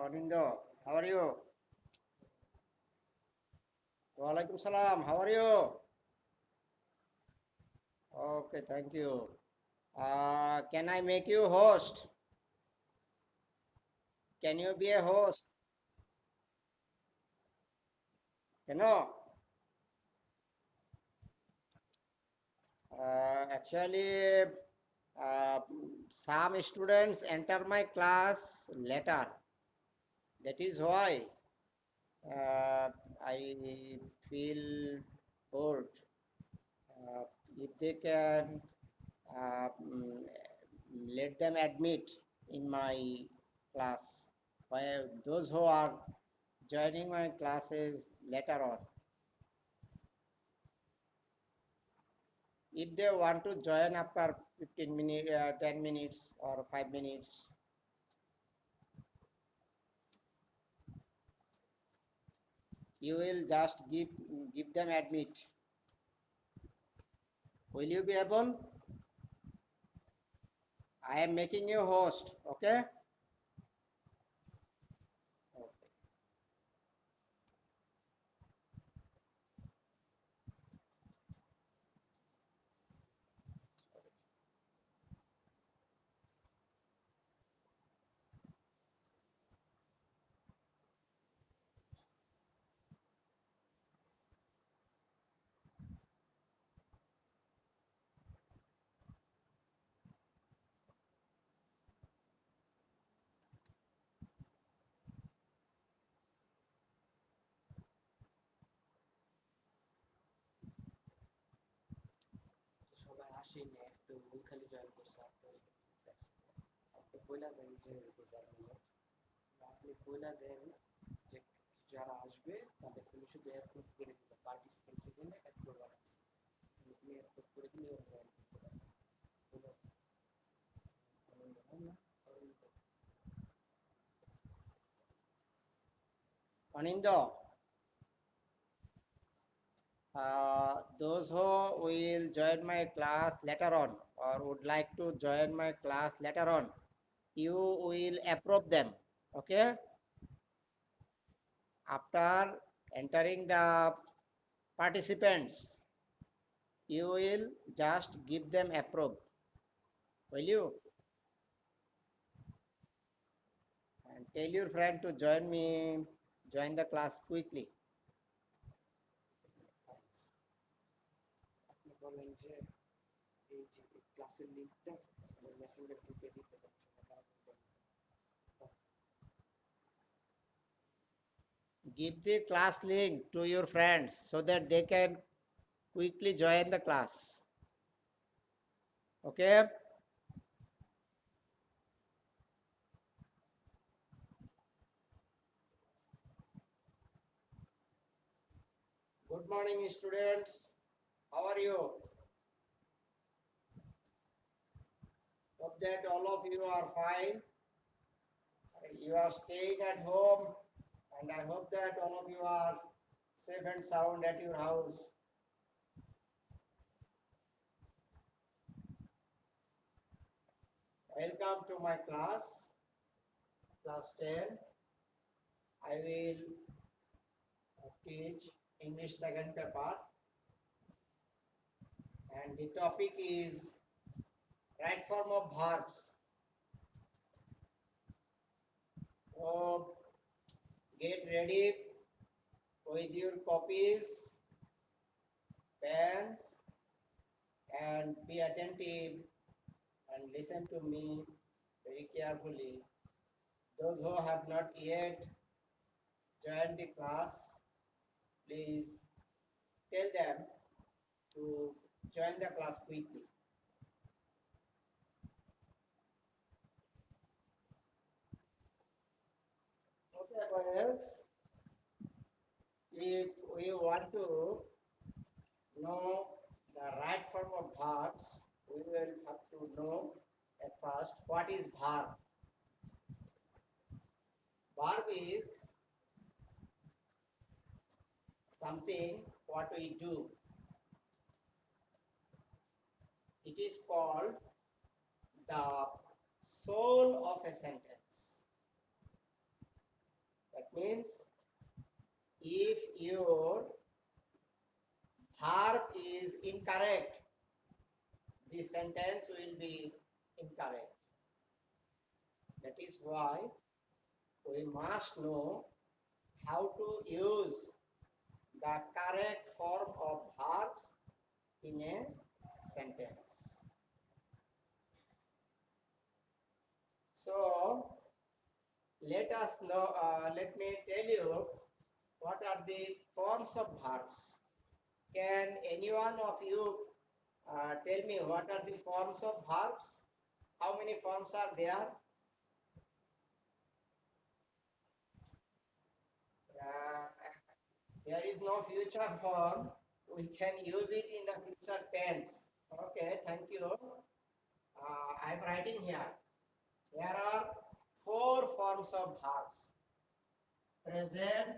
Anindo, how are you? Walaikum salam. How are you? Okay, thank you. Can I make you host? Can you be a host? No. Actually, uh, some students enter my class later. That is why uh, I feel bored. Uh, if they can uh, mm, let them admit in my class. While those who are joining my classes later on, if they want to join after 15 minutes, 10 minutes or 5 minutes, you will just give them admit. Will you be able? I am making you host, okay? Anindo, those who will join my class later on or would like to join my class later on, you will approve them, okay? After entering the participants, you will just give them approve, will you? And tell your friend to join the class quickly. Give the class link to your friends so that they can quickly join the class. Okay? Good morning, students. How are you? Hope that all of you are fine. You are staying at home, and I hope that all of you are safe and sound at your house. Welcome to my class, class 10. I will teach English second paper, and the topic is right form of verbs. So get ready with your copies, pens, and be attentive and listen to me very carefully. Those who have not yet joined the class, please tell them to join the class quickly. Okay, boys, if we want to know the right form of verbs, we will have to know at first what is verb. Verb is something what we do. It is called the soul of a sentence. That means if your verb is incorrect, the sentence will be incorrect. That is why we must know how to use the correct form of verbs in a sentence. So let me tell you what are the forms of verbs. Can any one of you tell me what are the forms of verbs? How many forms are there? Uh, there is no future form. We can use it in the future tense. Okay, thank you. I'm writing here. There are 4 forms of verbs. Present,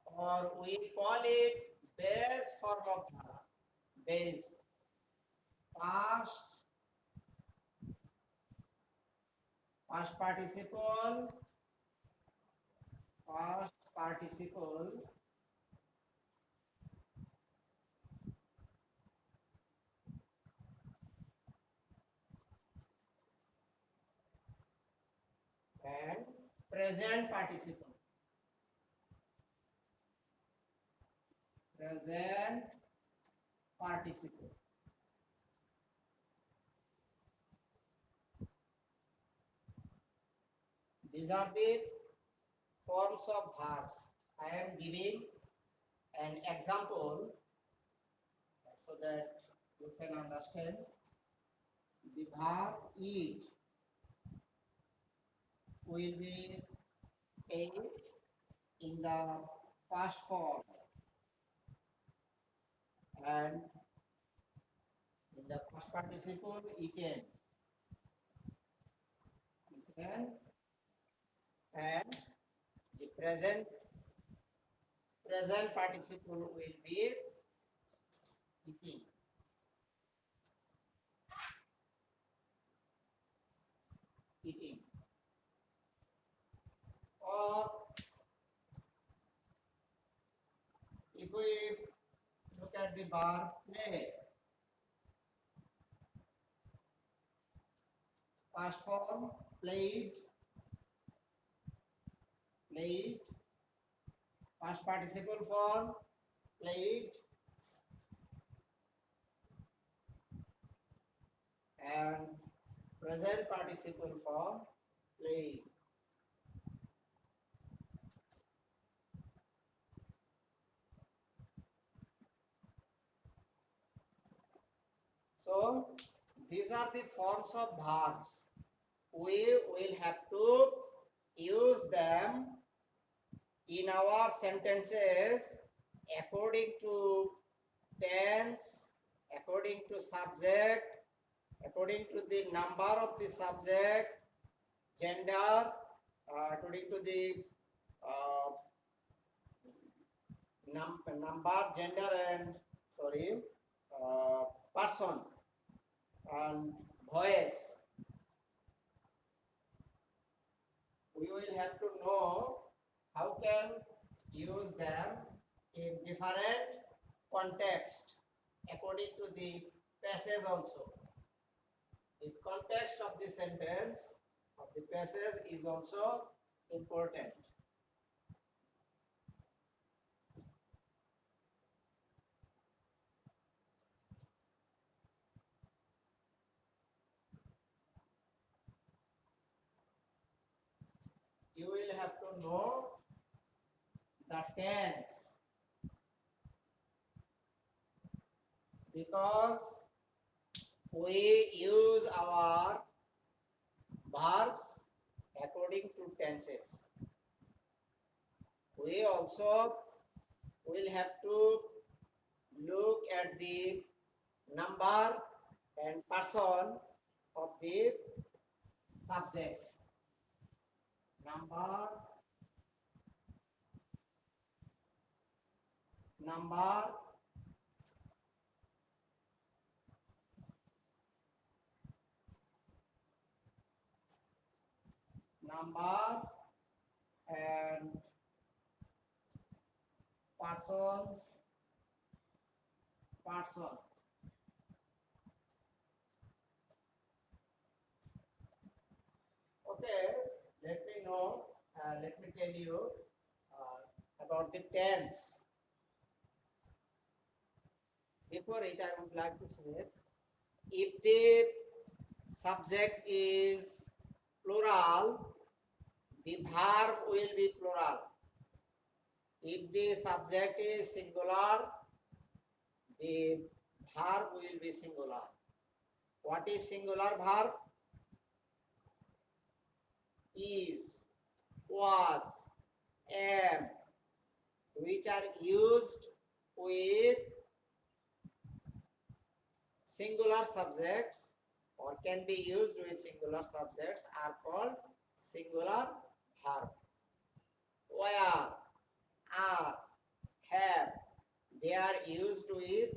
or we call it base form of verb. Base. Past, past participle, past participle, and present participle. Present participle. These are the forms of verbs. I am giving an example so that you can understand. The verb eat will be ate in the past form, and in the past participle eaten, eaten, and the present participle will be eating. Eating. Or if we look at the verb play, past form played, played, past participle form played, and present participle form played. So these are the forms of verbs. We will have to use them in our sentences according to tense, according to subject, according to the number of the subject, gender, according to the number, gender, and person and voice. We will have to know how can use them in different context according to the passage also. The context of the sentence of the passage is also important. You will have to know the tense, because we use our verbs according to tenses. We also will have to look at the number and person of the subject. Number, number and persons. Okay, let me tell you about the tense. Before it, I would like to say, if the subject is plural, the verb will be plural. If the subject is singular, the verb will be singular. What is singular verb? Is, was, am, which are used with singular subjects or can be used with singular subjects are called singular verb. Where, are, have, they are used with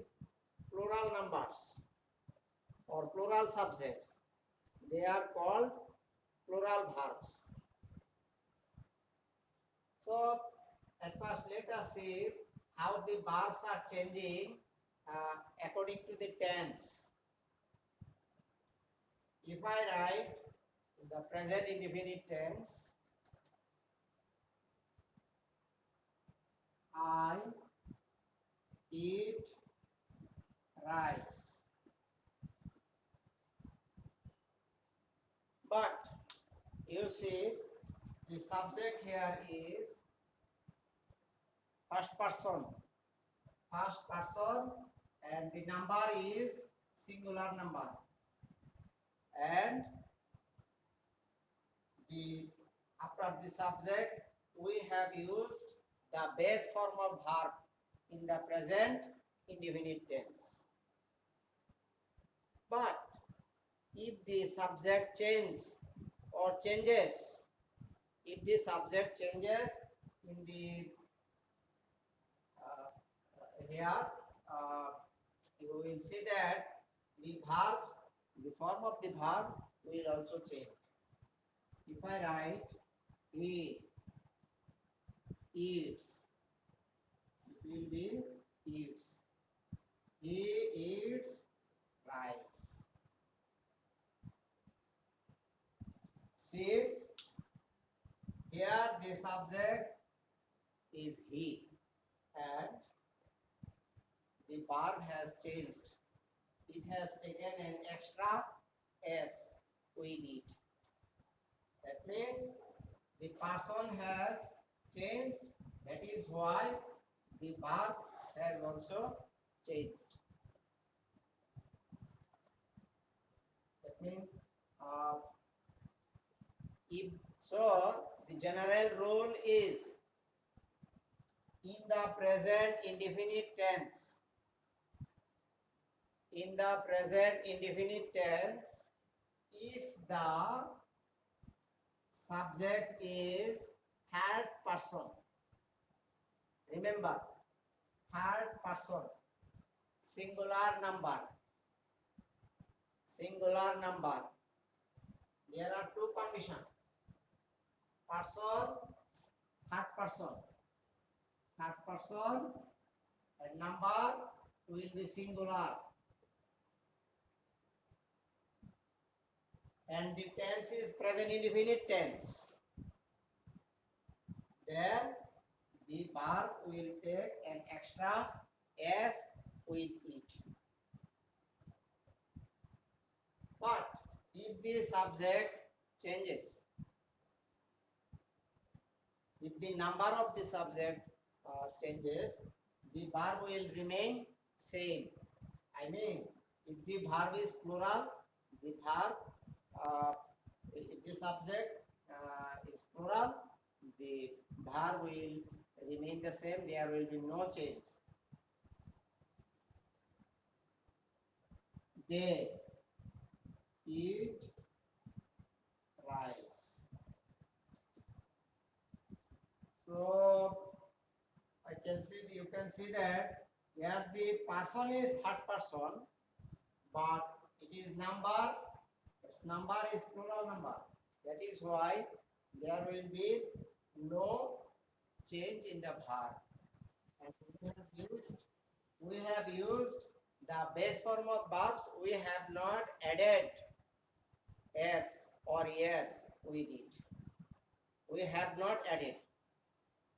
plural numbers or plural subjects. They are called plural verbs. So at first let us see how the verbs are changing according to the tense. If I write the present indefinite tense, I eat rice. But you see the subject here is first person and the number is singular number, and after the subject we have used the base form of verb in the present indefinite tense. But if the subject changes, if the subject changes in the here, you will see that the form of the verb will also change. If I write he eats, it will be eats. He eats rice. See, here the subject is he and the verb has changed. It has taken an extra s with it. That means the person has changed. That is why the verb has also changed. That means if so, the general rule is in the present indefinite tense. In the present indefinite tense, if the subject is third person, remember, third person, singular number. There are two conditions: person, third person, and number will be singular. And the tense is present indefinite tense. Then the verb will take an extra s with it. But if the subject changes, if the number of the subject changes, the verb will remain same. I mean, if the verb is plural, the verb if the subject is plural, the verb will remain the same. There will be no change. They eat rice. So you can see that here the person is third person, but it is number. Its number is plural number. That is why there will be no change in the verb. And we have used the base form of verbs. We have not added s or yes with it. We have not added.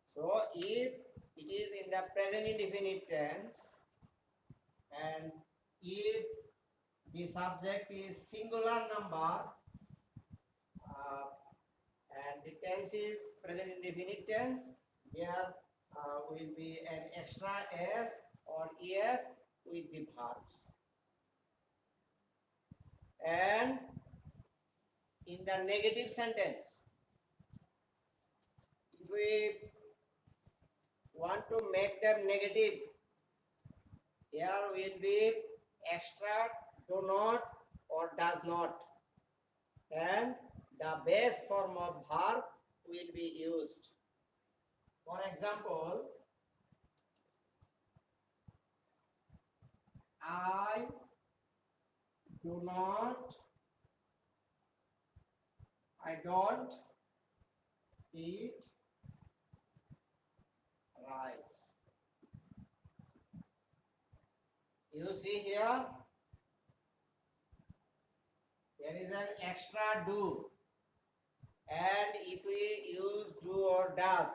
So if it is in the present indefinite tense, and if the subject is singular number, and the tense is present indefinite tense, there will be an extra s or es with the verbs. And in the negative sentence, if we want to make them negative, here will be extra do not or does not, and the base form of verb will be used. For example, I do not, I don't eat rice. You see here, there is an extra do, and if we use do or does,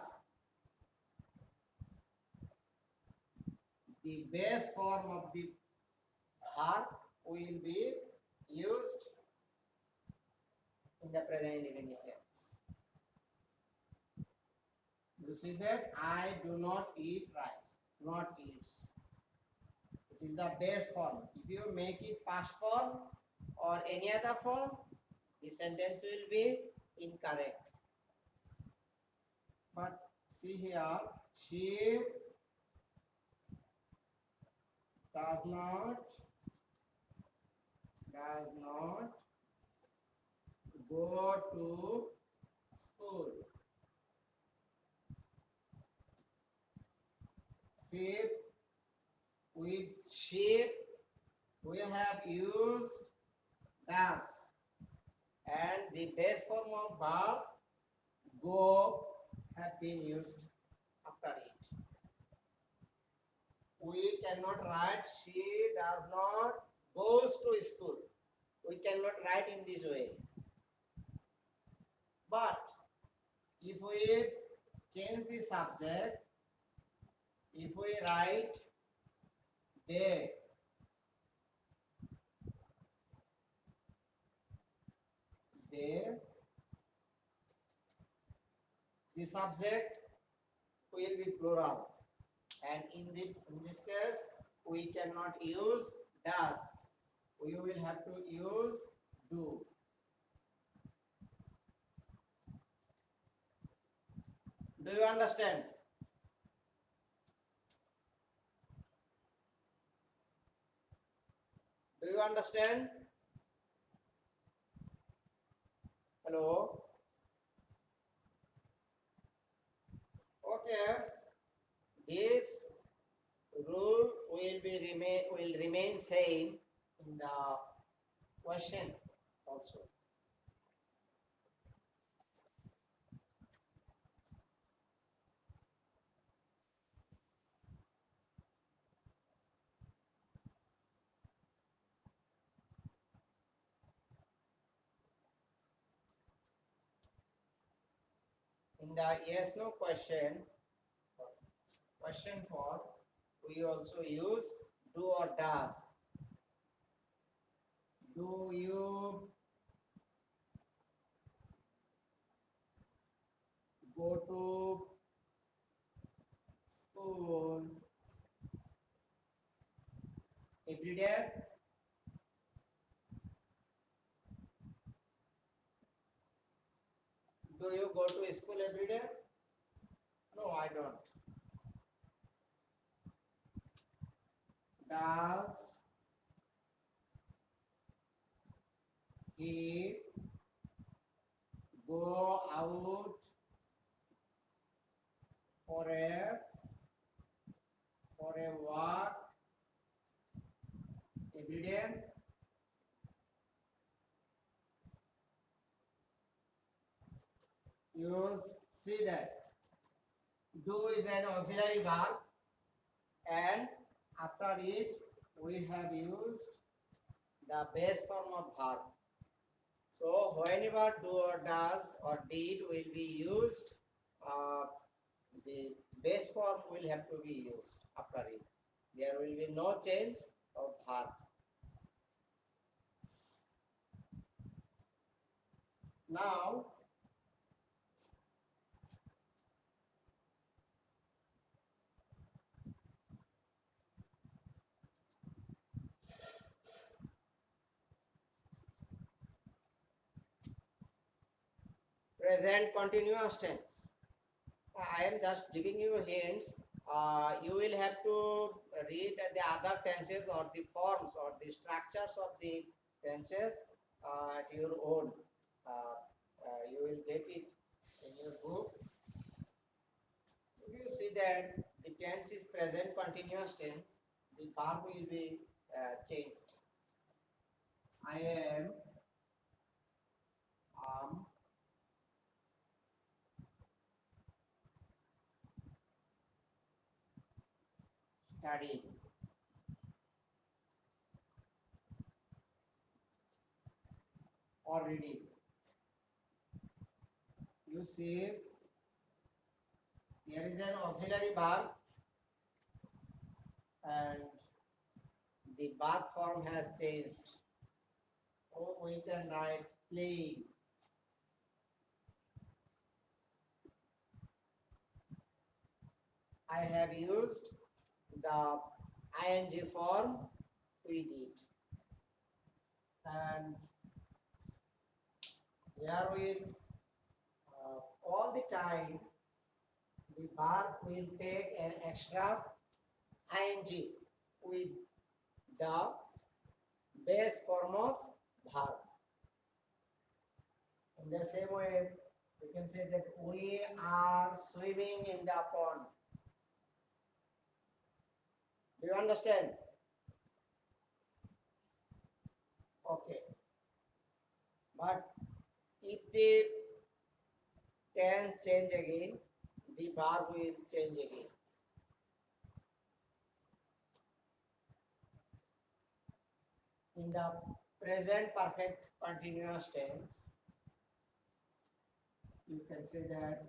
the base form of the verb will be used in the present indefinite tense. You see that I do not eat rice, not eats. It is the base form. If you make it past form or any other form, the sentence will be incorrect. But see here, she does not go to school. Sheep, with sheep we have used does, and the base form of verb go have been used after it. We cannot write she does not goes to school. We cannot write in this way. But if we change the subject, if we write they, the subject will be plural, and in this case we cannot use does. We will have to use do. Do you understand? Do you understand? Hello? Okay. This rule will remain same in the question also. In the yes no question 4, we also use do or does. Do you go to school every day? Do you go to school every day? No, I don't. Does he go out for a walk every day? Do is an auxiliary verb, and after it we have used the base form of verb. So whenever do or does or did will be used, uh, the base form will have to be used after it. There will be no change of verb. Now present continuous tense. I am just giving you hints. You will have to read the other tenses or the forms or the structures of the tenses at your own. You will get it in your book. If you see that the tense is present continuous tense, the verb will be changed. I am studying. Or reading. You see, there is an auxiliary verb and the verb form has changed. So we can write playing. I have used the ing form with it. And here will all the time the verb will take an extra ing with the base form of verb. In the same way, we can say that we are swimming in the pond. Do you understand? Okay. But if the tense change again, the verb will change again. In the present perfect continuous tense, you can say that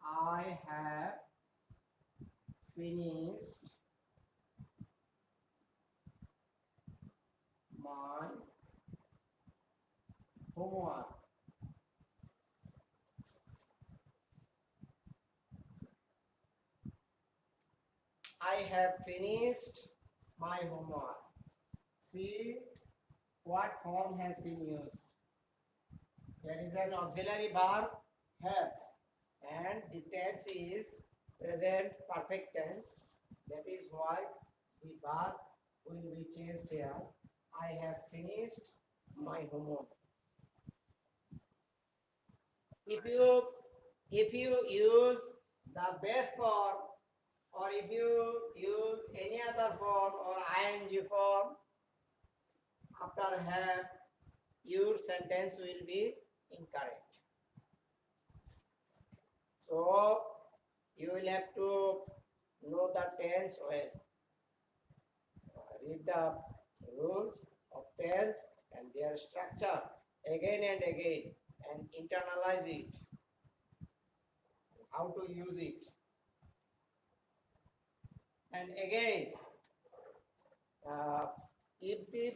I have finished my homework. I have finished my homework. See what form has been used. There is an auxiliary verb have, and the tense is present perfect tense. That is why the verb will be changed here. I have finished my homework. If you use the base form, or if you use any other form or ing form after have, your sentence will be incorrect. So you will have to know the tense well. Read the rules of tense and their structure again and again and internalize it. How to use it. And again, if the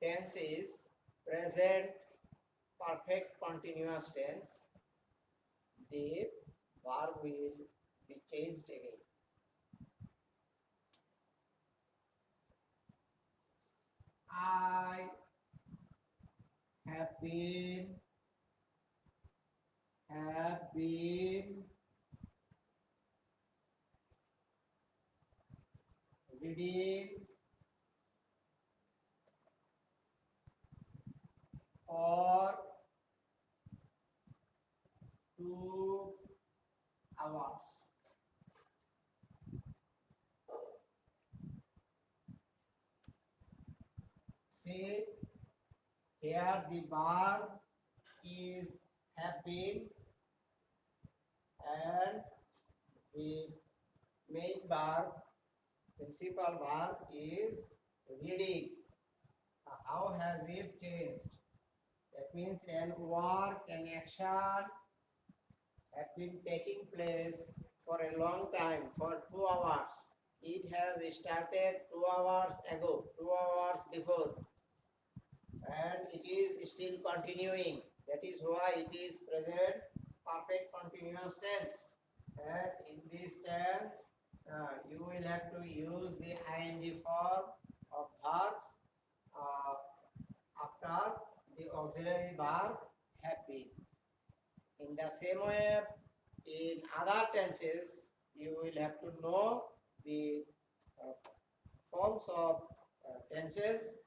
tense is present perfect continuous tense, the verb will be changed again. I have been reading for 2 hours. See, here the verb is have been The main verb, principal verb is reading. How has it changed? That means an work, an action had been taking place for a long time, for 2 hours. It has started 2 hours ago, 2 hours before, and it is still continuing. That is why it is present perfect continuous tense. And in this tense, you will have to use the ing form of verbs after the auxiliary verb have been. In the same way, in other tenses, you will have to know the uh, forms of tenses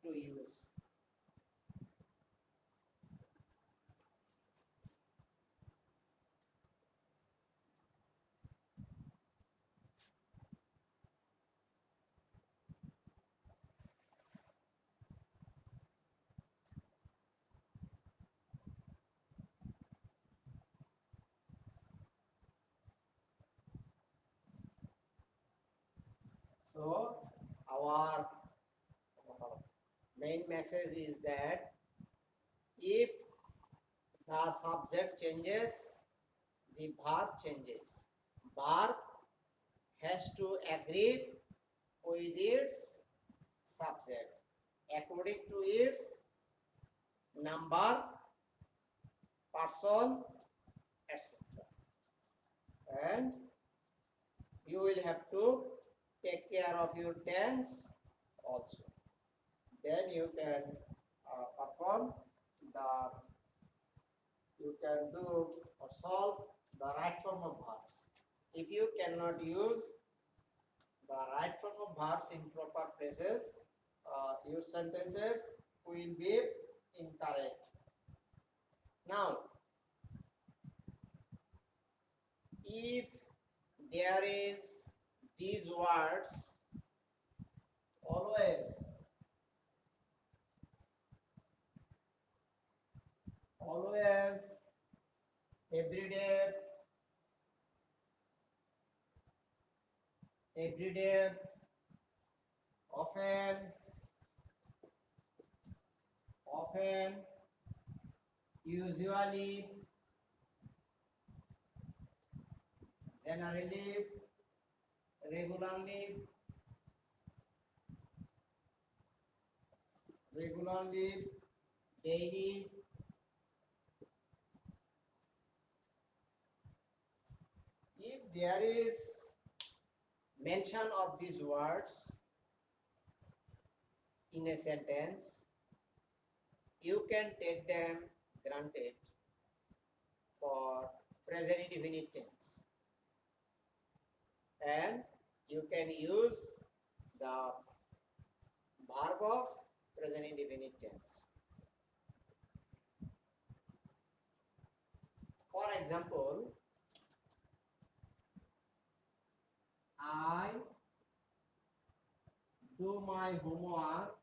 to use. So, our main message is that if the subject changes, the verb changes. Verb has to agree with its subject according to its number, person, etc. And you will have to take care of your tense also. Then you can perform the, you can do or solve the right form of verbs. If you cannot use the right form of verbs in proper places, your sentences will be incorrect. Now, if there is these words always, always, every day, often, usually, generally, regularly, daily. If there is mention of these words in a sentence, you can take them granted for present indefinite tense, and you can use the verb of present indefinite tense. For example, I do my homework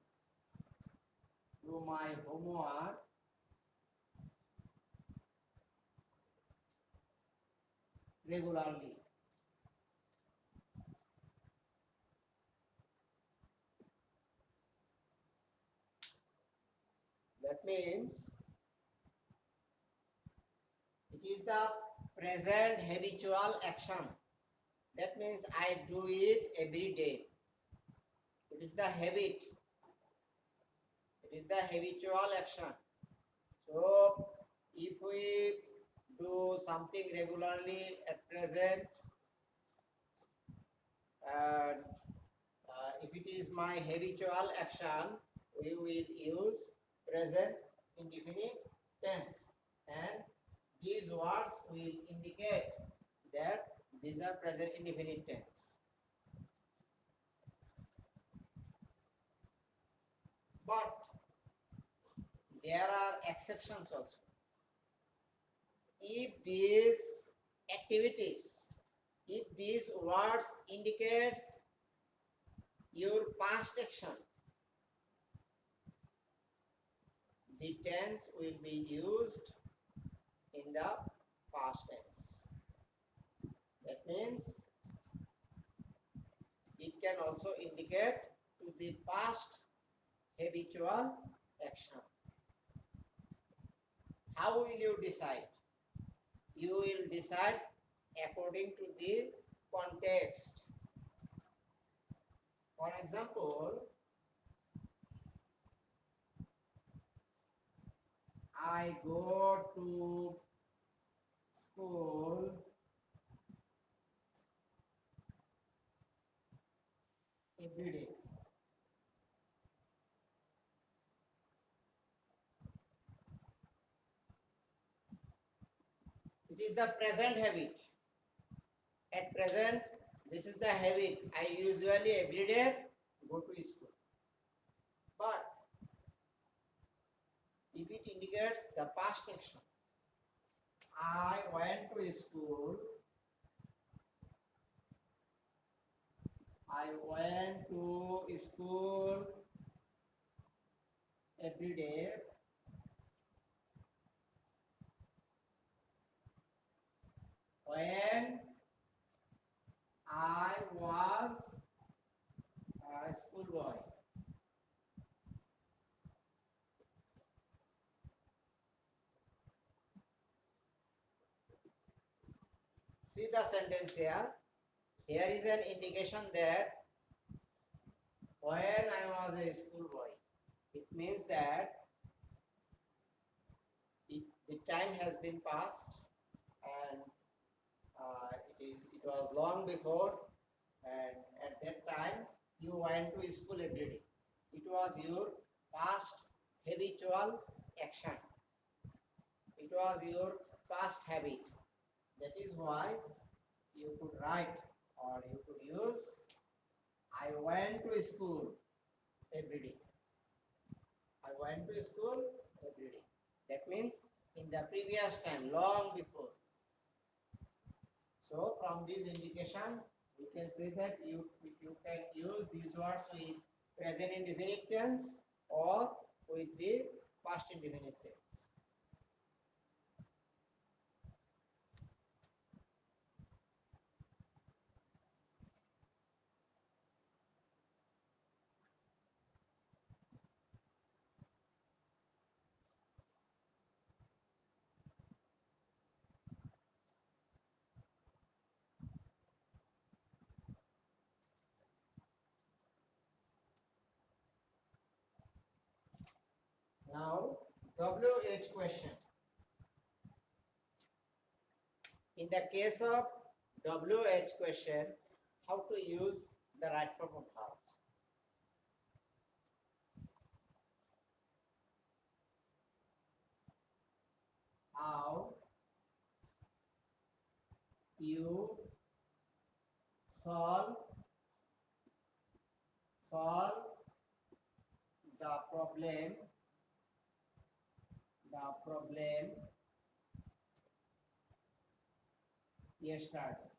regularly. That means it is the present habitual action. That means I do it every day. It is the habit. It is the habitual action. So if we do something regularly at present, and if it is my habitual action, we will use present indefinite tense, and these words will indicate that these are present indefinite tense. But there are exceptions also. If these activities, if these words indicate your past action, the tense will be used in the past tense. That means can also indicate to the past habitual action. How will you decide? You will decide according to the context. For example, I go to school every day. It is the present habit. At present, this is the habit. I usually every day go to school. But if it indicates the past action, I went to school. I went to school every day. When I was a schoolboy. See the sentence here. Here is an indication that when I was a schoolboy, it means that the time has been passed, and it was long before, and at that time you went to school every day. It was your past habitual action. It was your past habit. That is why you could write, or you could use, I went to school every day. I went to school every day. That means in the previous time, long before. So from this indication, we can say that you can use these words with present indefinite tense or with the past indefinite tense. Now, WH question. In the case of WH question, how to use the right form of verbs? How you solve the problem yesterday.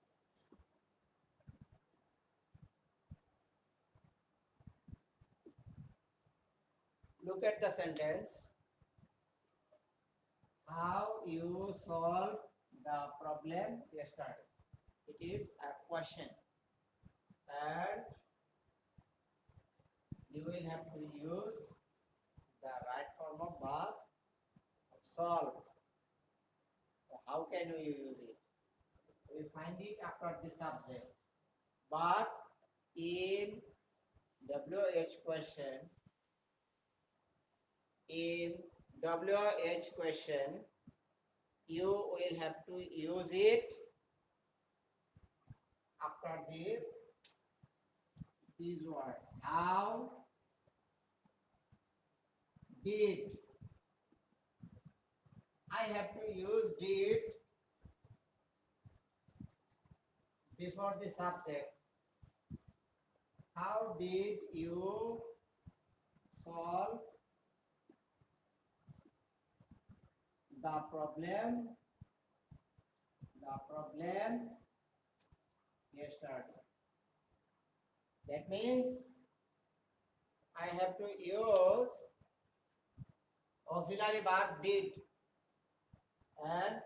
Look at the sentence. How you solve the problem yesterday. It is a question, and you will have to use the right form of verb, solve. How can we use it? We find it after the subject. But in WH question, you will have to use it after this word. How did. I have to use did before the subject. How did you solve the problem yesterday? That means I have to use auxiliary verb did, and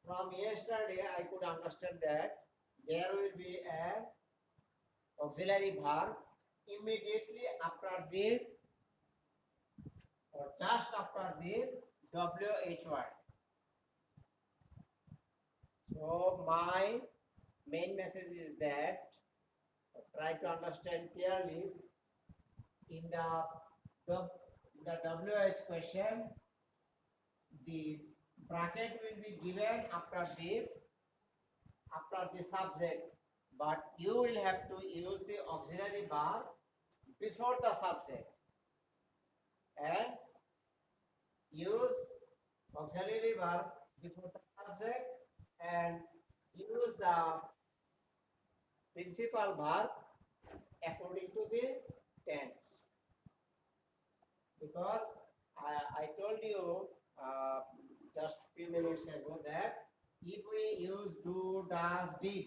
from yesterday I could understand that there will be a auxiliary verb immediately after the or just after the WH word. So my main message is that try to understand clearly in the WH question, the bracket will be given after the subject, but you will have to use the auxiliary verb before the subject and use auxiliary verb before the subject and use the principal verb according to the tense. Because I told you just few minutes ago that if we use do, does, did,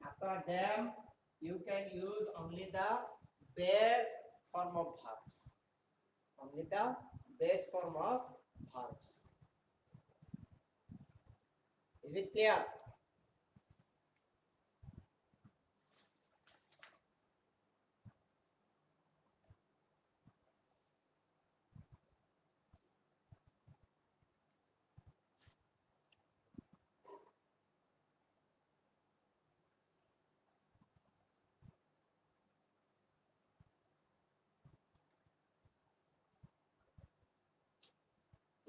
after them you can use only the base form of verbs. Only the base form of verbs. Is it clear?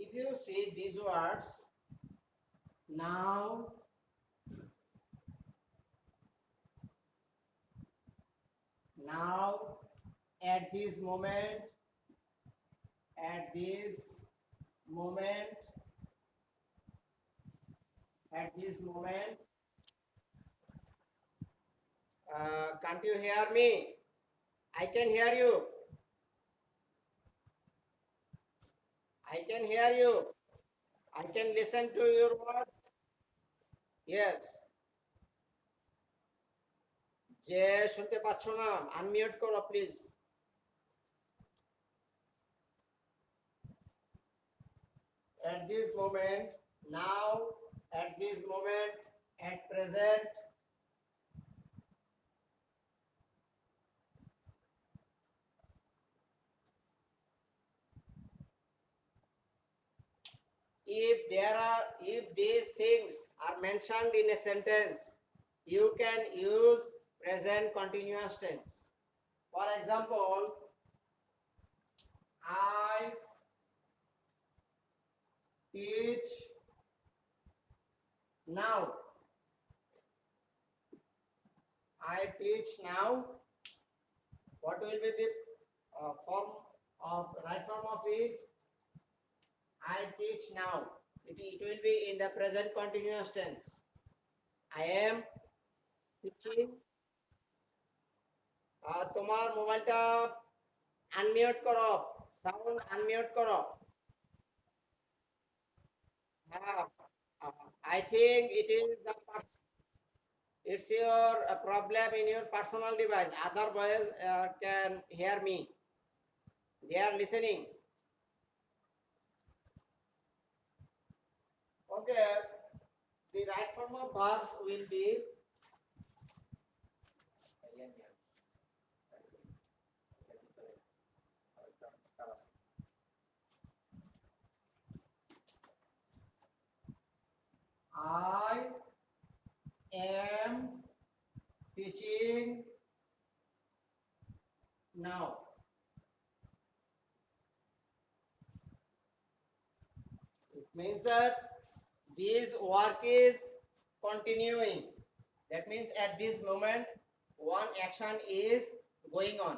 If you see these words, now, at this moment, at this moment, at this moment, can't you hear me? I can hear you. I can hear you. I can listen to your words. Yes. যে শুনতে পাচ্ছ না unmute করো please at this moment now at this moment at present if these things are mentioned in a sentence you can use present continuous tense. For example, I teach now. I teach now. What will be the right form of it? I teach now. It will be in the present continuous tense. I am teaching. তোমার মোবাইলটা unmute করো, sound unmute করো। I think it is it's your problem in your personal device. Other boys can hear me. They are listening. Okay. The right form of verbs will be I am teaching now. It means that this work is continuing. That means at this moment one action is going on.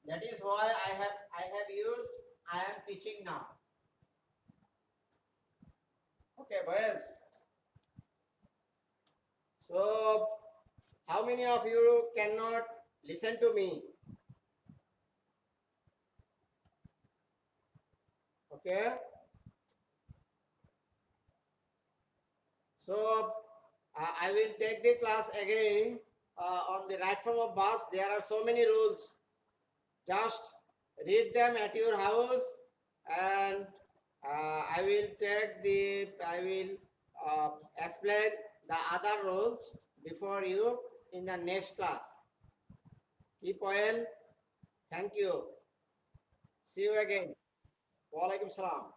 That is why I have used I am teaching now. Okay, boys. So how many of you cannot listen to me? Okay. So I will take the class again on the right form of verbs. There are so many rules. Just read them at your house, and I will explain the other rules before you in the next class. Keep well. Thank you. See you again. Walaikum salam.